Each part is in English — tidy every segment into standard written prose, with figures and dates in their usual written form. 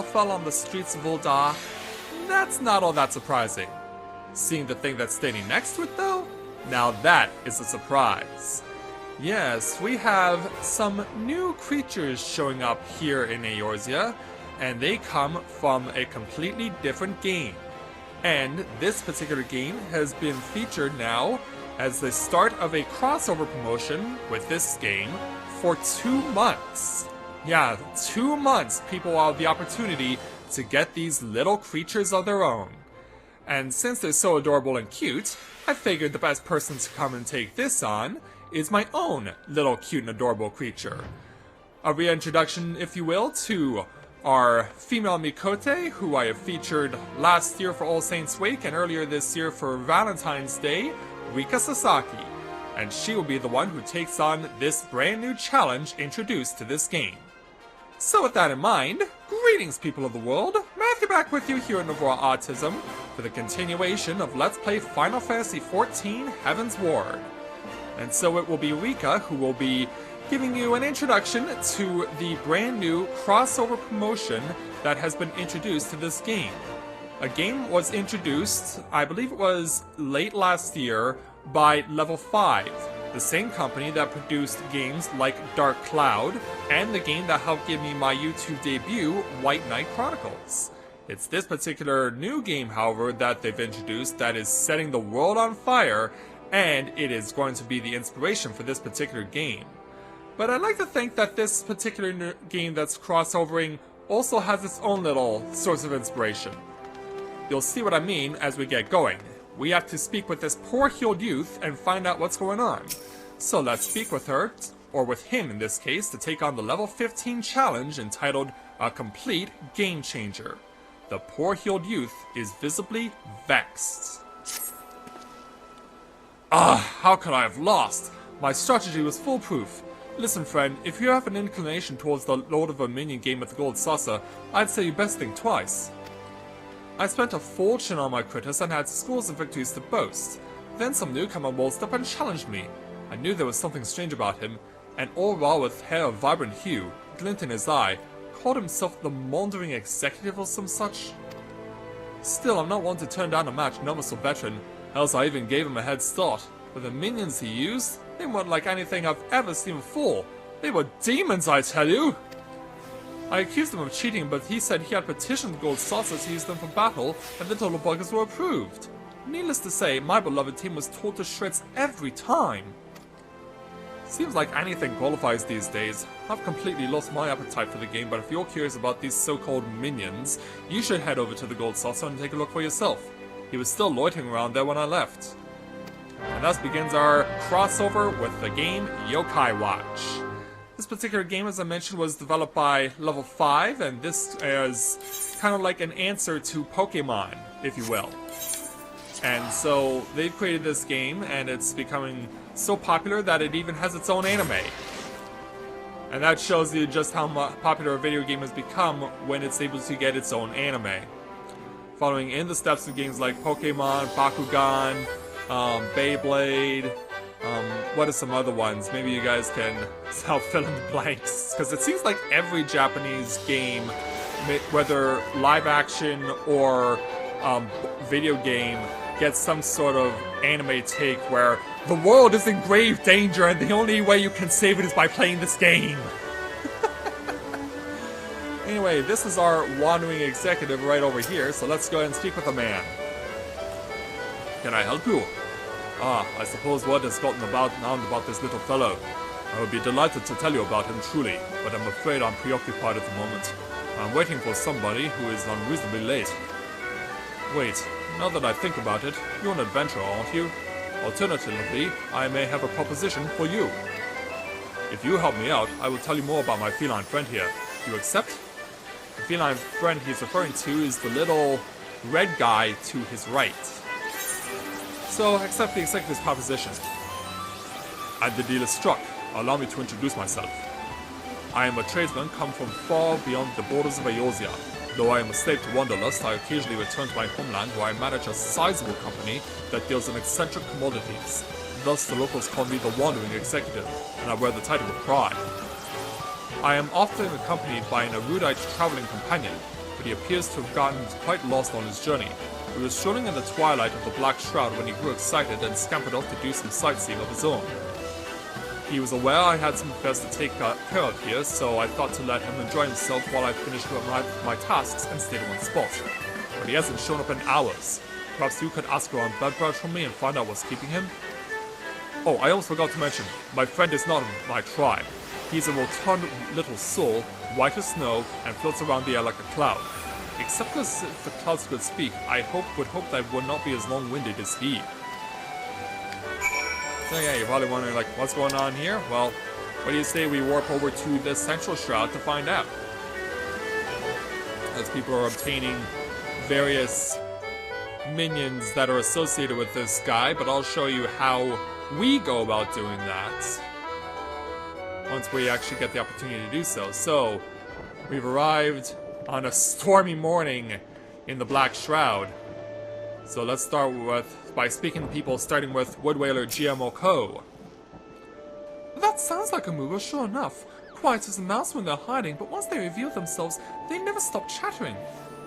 fell on the streets of Ul'dah, that's not all that surprising. Seeing the thing that's standing next to it though? Now that is a surprise. Yes, we have some new creatures showing up here in Eorzea, and they come from a completely different game. And this particular game has been featured now as the start of a crossover promotion with this game for 2 months. Yeah, 2 months people will have the opportunity to get these little creatures of their own. And since they're so adorable and cute, I figured the best person to come and take this on is my own little cute and adorable creature. A reintroduction, if you will, to our female Mikote, who I have featured last year for All Saints' Wake and earlier this year for Valentine's Day, Rika Sasaki. And she will be the one who takes on this brand new challenge introduced to this game. So with that in mind, greetings people of the world, Matthew back with you here at Novora Autism for the continuation of Let's Play Final Fantasy XIV Heavensward. And so it will be Rika who will be giving you an introduction to the brand new crossover promotion that has been introduced to this game. A game was introduced, I believe it was late last year, by Level 5, the same company that produced games like Dark Cloud, and the game that helped give me my YouTube debut, White Knight Chronicles. It's this particular new game, however, that they've introduced that is setting the world on fire, and it is going to be the inspiration for this particular game. But I'd like to think that this particular game that's crossovering also has its own little source of inspiration. You'll see what I mean as we get going. We have to speak with this poor healed youth and find out what's going on. So let's speak with her, or with him in this case, to take on the level 15 challenge entitled A Complete Game Changer. The poor healed youth is visibly vexed. How could I have lost? My strategy was foolproof. Listen friend, if you have an inclination towards the Lord of a Minion game with the gold saucer, I'd say you best think twice. I spent a fortune on my critters and had scores of victories to boast. Then some newcomer waltzed up and challenged me. I knew there was something strange about him, and all while with hair of vibrant hue, glint in his eye, called himself the Maundering Executive or some such. Still, I'm not one to turn down a match no so veteran, else I even gave him a head start. With the minions he used, they weren't like anything I've ever seen before. They were demons, I tell you! I accused him of cheating, but he said he had petitioned the gold saucers to use them for battle, and the total buggers were approved. Needless to say, my beloved team was torn to shreds every time. Seems like anything qualifies these days. I've completely lost my appetite for the game, but if you're curious about these so-called minions, you should head over to the gold saucer and take a look for yourself. He was still loitering around there when I left. And thus begins our crossover with the game Yokai Watch. This particular game, as I mentioned, was developed by Level 5, and this is kind of like an answer to Pokemon, if you will. And so they've created this game, and it's becoming so popular that it even has its own anime. And that shows you just how popular a video game has become when it's able to get its own anime. Following in the steps of games like Pokemon, Bakugan, Beyblade, what are some other ones? Maybe you guys can help fill in the blanks. Because it seems like every Japanese game, whether live action or video game, gets some sort of anime take where the world is in grave danger and the only way you can save it is by playing this game. Anyway, this is our wandering executive right over here, so let's go ahead and speak with the man. Can I help you? I suppose word has gotten around about this little fellow. I would be delighted to tell you about him truly, but I'm afraid I'm preoccupied at the moment. I'm waiting for somebody who is unreasonably late. Wait, now that I think about it, you're an adventurer, aren't you? Alternatively, I may have a proposition for you. If you help me out, I will tell you more about my feline friend here. Do you accept? The feline friend he's referring to is the little red guy to his right. So, accept the executive's proposition. And the deal is struck. Allow me to introduce myself. I am a tradesman come from far beyond the borders of Eorzea. Though I am a slave to Wanderlust, I occasionally return to my homeland where I manage a sizable company that deals in eccentric commodities. Thus the locals call me the Wandering Executive, and I wear the title with pride. I am often accompanied by an erudite traveling companion, He appears to have gotten quite lost on his journey. He was strolling in the twilight of the Black Shroud when he grew excited and scampered off to do some sightseeing of his own. He was aware I had some affairs to take care of here, so I thought to let him enjoy himself while I finished my tasks and stayed in one spot. But he hasn't shown up in hours. Perhaps you could ask around Bloodbrush from me and find out what's keeping him? Oh, I almost forgot to mention, my friend is not of my tribe. He's a rotund little soul, white as snow, and floats around the air like a cloud. Except as if the clouds could speak, I would hope that I would not be as long-winded as he. So yeah, you're probably wondering, like, what's going on here? Well, what do you say we warp over to the Central Shroud to find out? As people are obtaining various minions that are associated with this guy, but I'll show you how we go about doing that once we actually get the opportunity to do so. So, we've arrived on a stormy morning in the Black Shroud. So let's start by speaking to people, starting with Woodwhaler GMO Co. That sounds like a mover, sure enough. Quiet as a mouse when they're hiding, but once they reveal themselves, they never stop chattering.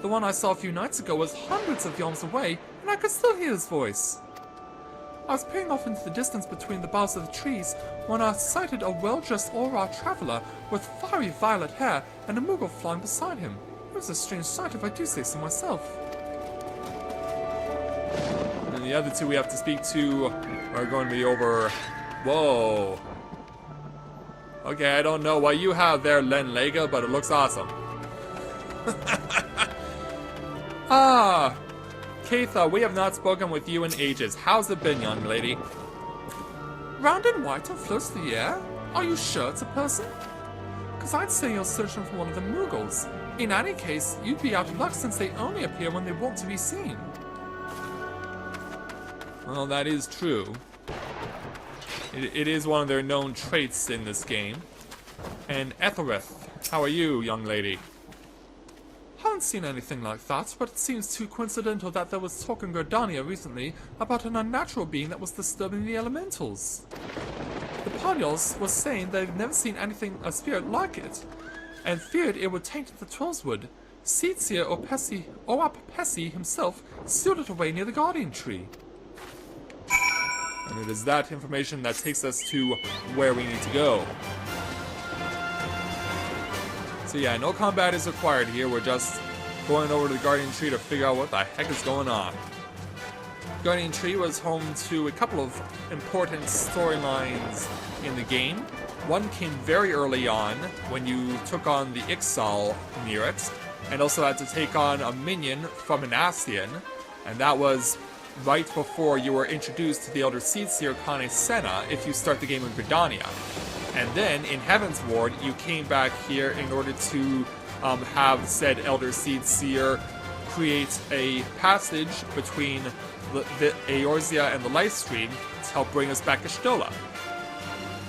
The one I saw a few nights ago was hundreds of yards away, and I could still hear his voice. I was peering off into the distance between the boughs of the trees when I sighted a well-dressed Aurora traveler with fiery violet hair and a Moogle flying beside him. It was a strange sight if I do say so myself. And the other two we have to speak to are going to be over... Whoa. Okay, I don't know what you have there, Len Lega, but it looks awesome. Ah! Keitha, we have not spoken with you in ages. How's it been, young lady? Round and white and floats through the air? Are you sure it's a person? Because I'd say you're searching for one of the Moogles. In any case, you'd be out of luck since they only appear when they want to be seen. Well, that is true. It is one of their known traits in this game. And Ethelrith, how are you, young lady? Haven't seen anything like that, but it seems too coincidental that there was talk in Gridania recently about an unnatural being that was disturbing the elementals. The Palyols was saying they've never seen a spirit like it, and feared it would taint the Trollswood. Seedseer or Apepessi himself sealed it away near the Guardian Tree. And it is that information that takes us to where we need to go. So yeah, no combat is required here, we're just going over to the Guardian Tree to figure out what the heck is going on. Guardian Tree was home to a couple of important storylines in the game. One came very early on, when you took on the Ixal near it, and also had to take on a minion from an Ascian, and that was right before you were introduced to the Elder Seedseer Kane Senna if you start the game in Gridania. And then, in Heavensward, you came back here in order to have said Elder Seedseer create a passage between the Eorzea and the Lightstream to help bring us back to Shtola.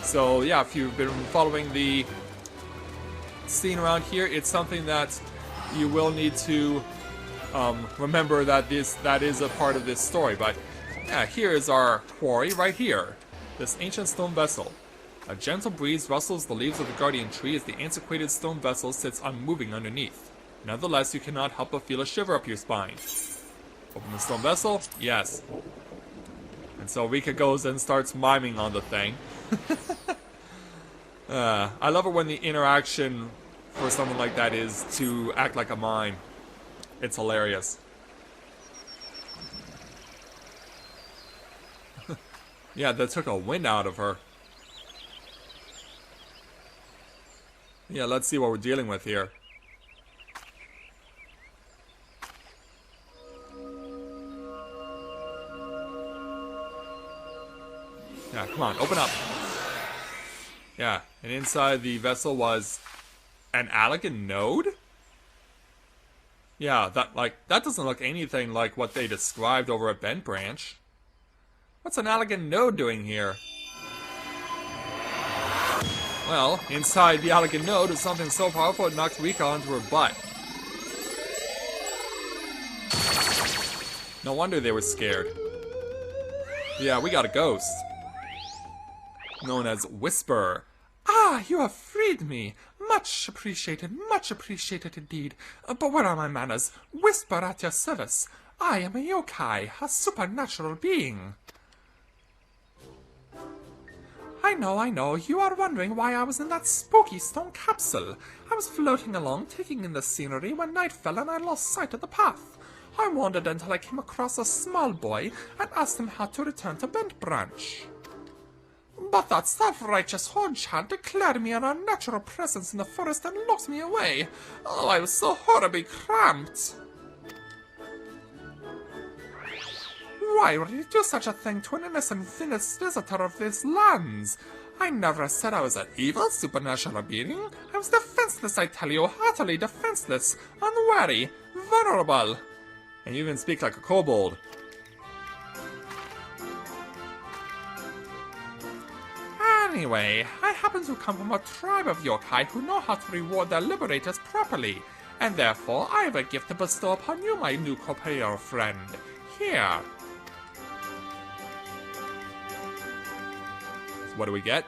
So yeah, if you've been following the scene around here, it's something that you will need to remember that that is a part of this story. But yeah, here is our quarry right here, this ancient stone vessel. A gentle breeze rustles the leaves of the Guardian Tree as the antiquated stone vessel sits unmoving underneath. Nonetheless, you cannot help but feel a shiver up your spine. Open the stone vessel? Yes. And so Rika goes and starts miming on the thing. I love it when the interaction for something like that is to act like a mime. It's hilarious. Yeah, that took a wind out of her. Yeah, let's see what we're dealing with here. Yeah, come on, open up. Yeah, and inside the vessel was an Allagan node? Yeah, that doesn't look anything like what they described over at Bent Branch. What's an Allagan node doing here? Well, inside the Allagan node is something so powerful it knocked Rika onto her butt. No wonder they were scared. Yeah, we got a ghost. Known as Whisper. Ah, you have freed me. Much appreciated indeed. But where are my manners? Whisper at your service. I am a yokai, a supernatural being. I know, you are wondering why I was in that spooky stone capsule. I was floating along, taking in the scenery, when night fell and I lost sight of the path. I wandered until I came across a small boy and asked him how to return to Bent Branch. But that self-righteous horn-child declared me an unnatural presence in the forest and locked me away. Oh, I was so horribly cramped. Why would you do such a thing to an innocent visitor of these lands? I never said I was an evil supernatural being. I was defenseless, I tell you, utterly defenseless, unwary, vulnerable. And you even speak like a kobold. Anyway, I happen to come from a tribe of yokai who know how to reward their liberators properly, and therefore I have a gift to bestow upon you, my new corporeal friend. Here. So what do we get?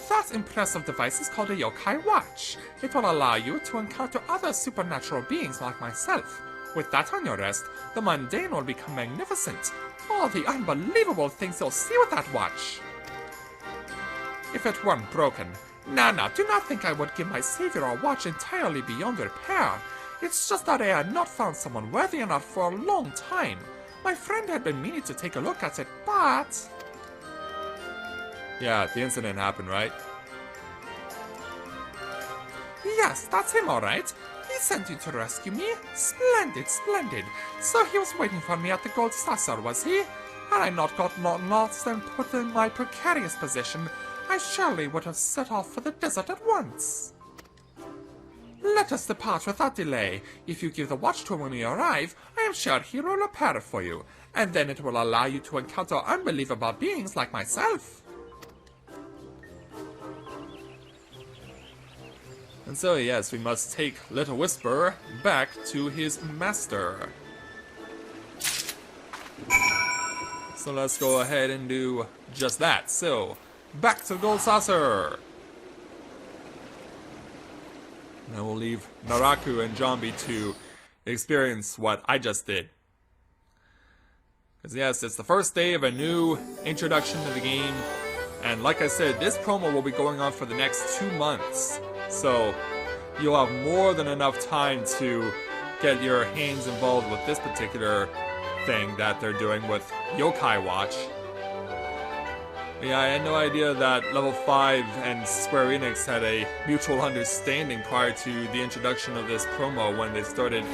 That impressive device is called a yokai watch. It will allow you to encounter other supernatural beings like myself. With that on your wrist, the mundane will become magnificent. All the unbelievable things you'll see with that watch. If it weren't broken. Now, do not think I would give my savior a watch entirely beyond repair. It's just that I had not found someone worthy enough for a long time. My friend had been meaning to take a look at it, but... Yeah, the incident happened, right? Yes, that's him, alright. He sent you to rescue me? Splendid. So he was waiting for me at the Gold Saucer, was he? Had I not gotten lost and put in my precarious position, I surely would have set off for the desert at once. Let us depart without delay. If you give the watch to him when we arrive, I am sure he will repair it for you, and then it will allow you to encounter unbelievable beings like myself. And so, yes, we must take Little Whisper back to his master. So let's go ahead and do just that. So, back to the Gold Saucer! Now we'll leave Naraku and Jambi to experience what I just did. Because yes, it's the first day of a new introduction to the game. And like I said, this promo will be going on for the next 2 months. So, you'll have more than enough time to get your hands involved with this particular thing that they're doing with Yokai Watch. Yeah, I had no idea that Level 5 and Square Enix had a mutual understanding prior to the introduction of this promo when they started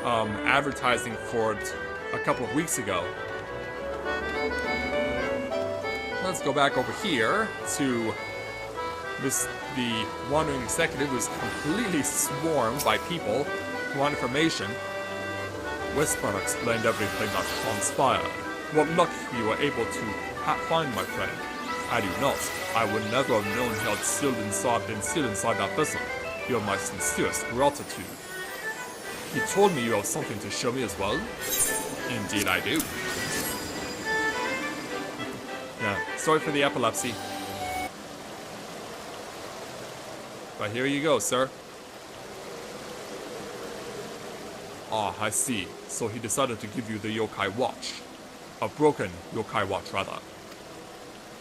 advertising for it a couple of weeks ago. Let's go back over here to the Wandering Executive, who's completely swarmed by people who want information. Whisper explained everything that transpired. What luck you were able to find, my friend. Had you not, I would never have known he had been sealed inside that vessel. You have my sincerest gratitude. He told me you have something to show me as well. Indeed I do. Yeah, sorry for the epilepsy. But here you go, sir. Ah, I see. So he decided to give you the yokai watch. A broken yokai watch, rather.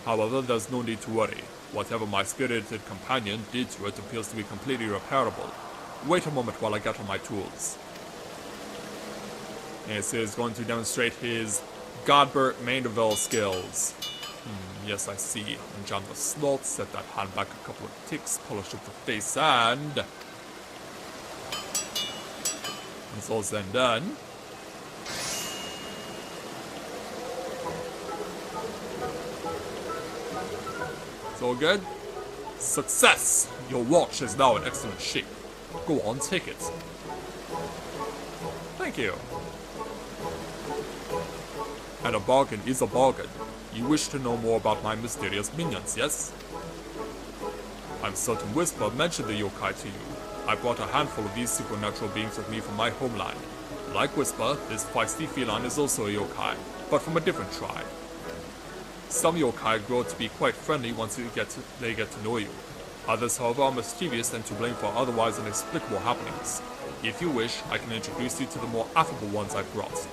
However, there's no need to worry. Whatever my spirited companion did to it appears to be completely repairable. Wait a moment while I get on my tools. Yes, he's going to demonstrate his Godbert Mandeville skills. Yes, I see. Unjam the slot, set that hand back a couple of ticks, polish up the face, and... it's all then done. It's all good. Success! Your watch is now in excellent shape. Go on, take it. Thank you. And a bargain is a bargain. You wish to know more about my mysterious minions, yes? I'm certain Whisper mentioned the yokai to you. I brought a handful of these supernatural beings with me from my homeland. Like Whisper, this feisty feline is also a yokai, but from a different tribe. Some yokai grow to be quite friendly once they get to know you. Others, however, are mischievous and to blame for otherwise inexplicable happenings. If you wish, I can introduce you to the more affable ones I've brought.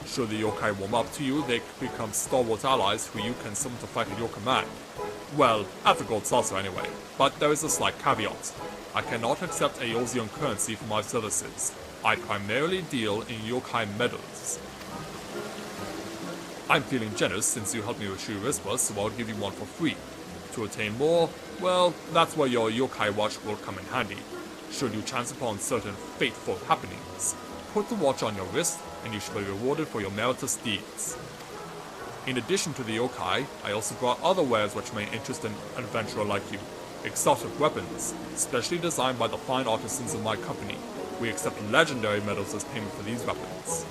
Should the yokai warm up to you, they become stalwart allies who you can summon to fight at your command. Well, at the gold saucer anyway, but there is a slight caveat. I cannot accept Eorzean currency for my services. I primarily deal in yokai medals. I'm feeling generous since you helped me retrieve Whisper, so I'll give you one for free. To attain more, well, that's where your yokai watch will come in handy. Should you chance upon certain fateful happenings, put the watch on your wrist and you shall be rewarded for your meritorious deeds. In addition to the yokai, I also brought other wares which may interest an adventurer like you. Exotic weapons, specially designed by the fine artisans of my company. We accept legendary medals as payment for these weapons.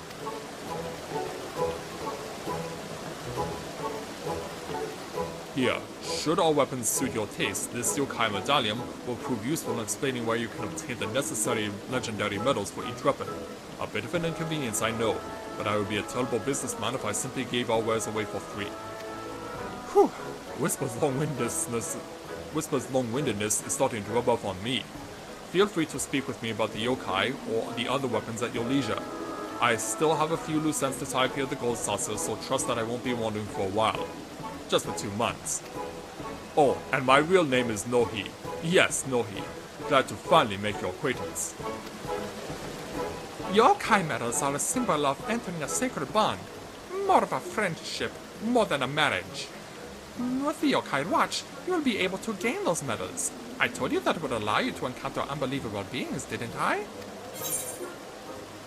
Here, should our weapons suit your taste, this yokai medallion will prove useful in explaining where you can obtain the necessary legendary medals for each weapon. A bit of an inconvenience, I know, but I would be a terrible businessman if I simply gave our wares away for free. Whew, Whisper's long-windedness is starting to rub off on me. Feel free to speak with me about the yokai or the other weapons at your leisure. I still have a few loose ends to tie up here at the gold saucer, so trust that I won't be wandering for a while. Just for 2 months. Oh, and my real name is Nohi. Yes, Nohi. Glad to finally make your acquaintance. Yokai medals are a symbol of entering a sacred bond. More of a friendship, more than a marriage. With the yokai watch, you will be able to gain those medals. I told you that it would allow you to encounter unbelievable beings, didn't I?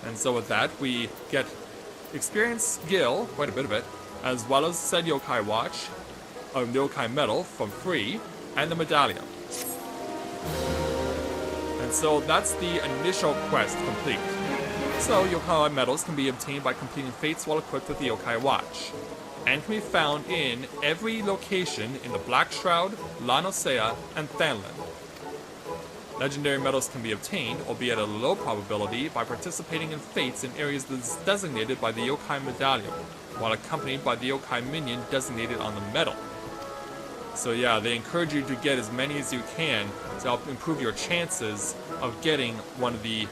And so with that, we get experience Gil, quite a bit of it, as well as said yokai watch, the yokai medal from free, and the medallion. And so that's the initial quest complete. So yokai medals can be obtained by completing fates while equipped with the yokai watch, and can be found in every location in the Black Shroud, Eorzea, and Thanlin. Legendary medals can be obtained, albeit at a low probability, by participating in fates in areas designated by the yokai medallion, while accompanied by the yokai minion designated on the medal. So yeah, they encourage you to get as many as you can to help improve your chances of getting one of the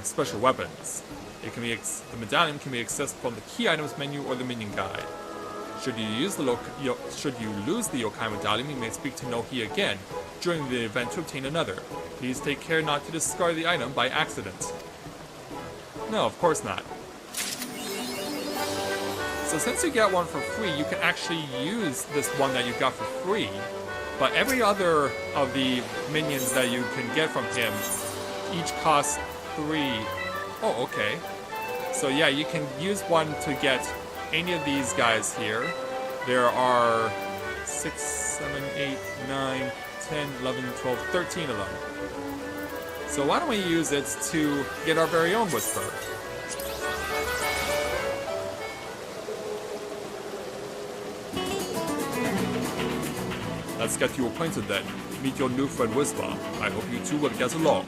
special weapons. It can be the medallion can be accessed from the key items menu or the minion guide. Should you lose the yokai medallion, you may speak to Nohi again during the event to obtain another. Please take care not to discard the item by accident. No, of course not. So since you get one for free, you can actually use this one that you got for free. But every other of the minions that you can get from him, each costs 3. Oh, okay. So yeah, you can use one to get any of these guys here. There are 6, 7, 8, 9, 10, 11, 12, 13 of them. So why don't we use it to get our very own Whisper? Let's get you acquainted then. Meet your new friend Whisper. I hope you two will get along.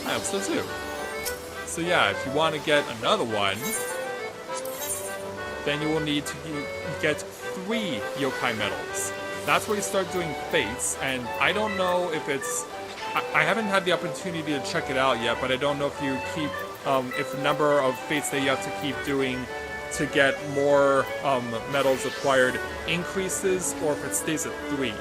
I hope so too. So yeah, if you want to get another one, then you will need to get 3 yokai medals. That's where you start doing fates, and I don't know if it's... I haven't had the opportunity to check it out yet, but I don't know if you keep... if the number of fates that you have to keep doing to get more medals acquired increases, or if it stays at 3.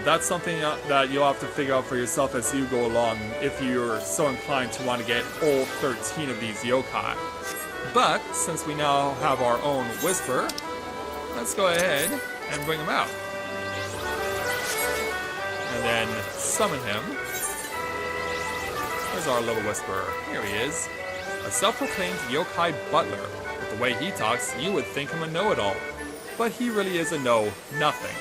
That's something that you'll have to figure out for yourself as you go along if you're so inclined to want to get all 13 of these yokai. But since we now have our own Whisper, let's go ahead and bring him out. And then summon him. There's our little Whisperer. Here he is. A self-proclaimed yokai butler. With the way he talks, you would think him a know-it-all. But he really is a know-nothing.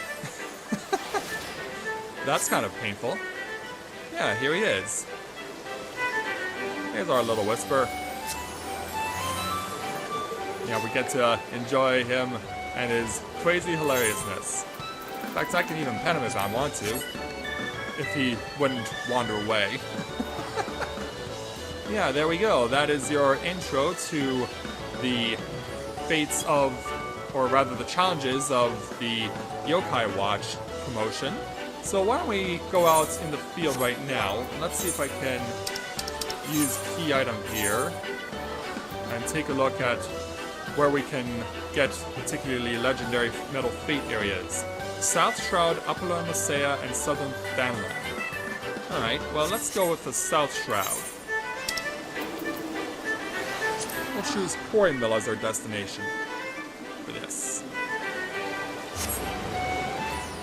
That's kind of painful. Yeah, here he is. Here's our little Whisper. Yeah, we get to enjoy him and his crazy hilariousness. In fact, I can even pet him if I want to. If he wouldn't wander away. Yeah, there we go. That is your intro to the fates of, or rather the challenges of the Yokai Watch promotion. So why don't we go out in the field right now, and let's see if I can use key item here, and take a look at where we can get particularly legendary metal fate areas. South Shroud, Upper Eorzea, and Southern Thanla. Alright, well let's go with the South Shroud. We'll choose Quarry Mill as our destination for this.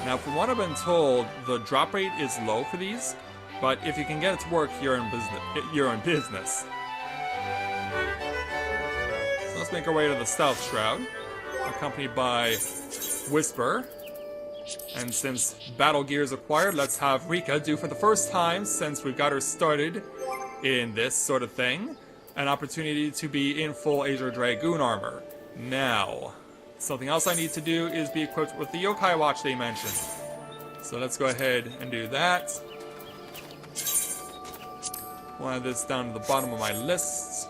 Now from what I've been told, the drop rate is low for these, but if you can get it to work, you're in business. So let's make our way to the South Shroud, accompanied by Whisper. And since battle gear is acquired, let's have Rika do for the first time, since we've got her started in this sort of thing, an opportunity to be in full Azure Dragoon armor. Now, something else I need to do is be equipped with the Yokai Watch they mentioned. So let's go ahead and do that. We'll add this down to the bottom of my list.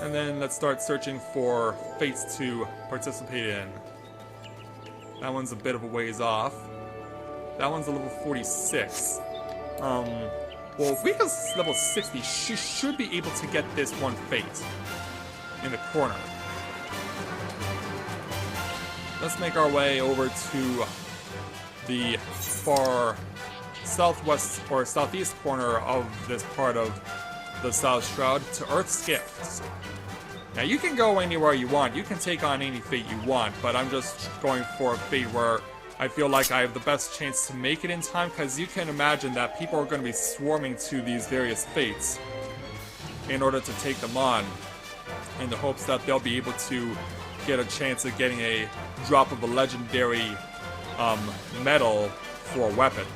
And then let's start searching for fates to participate in. That one's a bit of a ways off. That one's a level 46. Well, if Rika's level 60, she should be able to get this one fate in the corner. Let's make our way over to the far southwest or southeast corner of this part of the South Shroud to Earth's Gift. Now you can go anywhere you want, you can take on any fate you want, but I'm just going for a fate where I feel like I have the best chance to make it in time, because you can imagine that people are going to be swarming to these various fates in order to take them on, in the hopes that they'll be able to get a chance of getting a drop of a legendary medal for a weapon.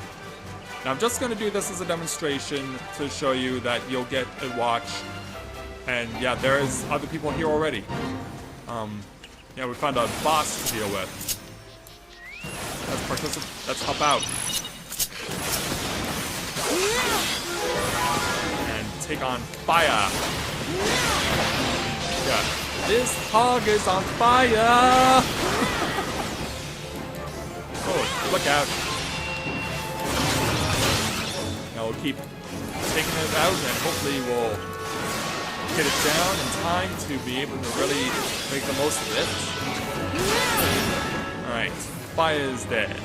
Now I'm just going to do this as a demonstration to show you that you'll get a watch, and yeah, there is other people here already. Yeah, we found a boss to deal with. Let's hop out. And take on fire. Yeah, this hog is on fire! Oh, look out. Now we'll keep taking it out and hopefully we'll get it down in time to be able to really make the most of it. Alright, fire is dead.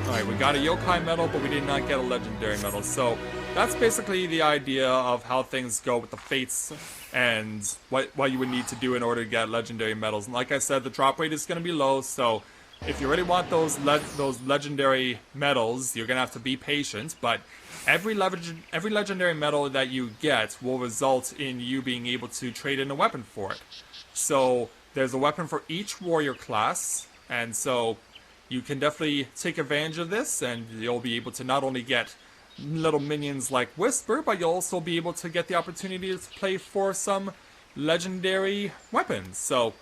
Alright, we got a yokai medal, but we did not get a legendary medal. So that's basically the idea of how things go with the fates and what you would need to do in order to get legendary medals. And like I said, the drop rate is going to be low, so if you really want those legendary medals, you're going to have to be patient, but every legendary medal that you get will result in you being able to trade in a weapon for it. So there's a weapon for each warrior class, and so you can definitely take advantage of this, and you'll be able to not only get little minions like Whisper, but you'll also be able to get the opportunity to play for some legendary weapons. So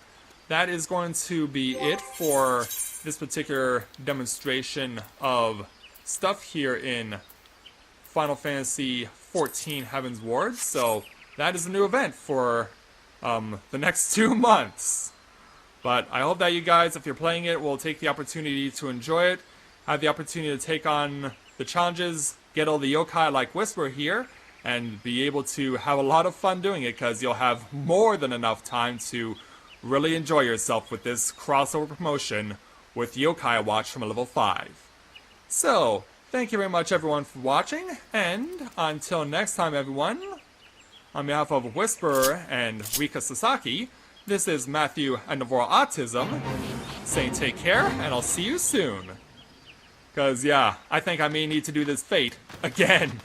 that is going to be it for this particular demonstration of stuff here in Final Fantasy XIV Heavensward. So that is a new event for the next 2 months. But I hope that you guys, if you're playing it, will take the opportunity to enjoy it, have the opportunity to take on the challenges, get all the yokai like Whisper here, and be able to have a lot of fun doing it, because you'll have more than enough time to really enjoy yourself with this crossover promotion with Yokai Watch from a level 5. So, thank you very much everyone for watching, and until next time everyone, on behalf of Whisper and Rika Sasaki, this is Matthew and Navora Autism, saying take care, and I'll see you soon. Because, yeah, I think I may need to do this fate again.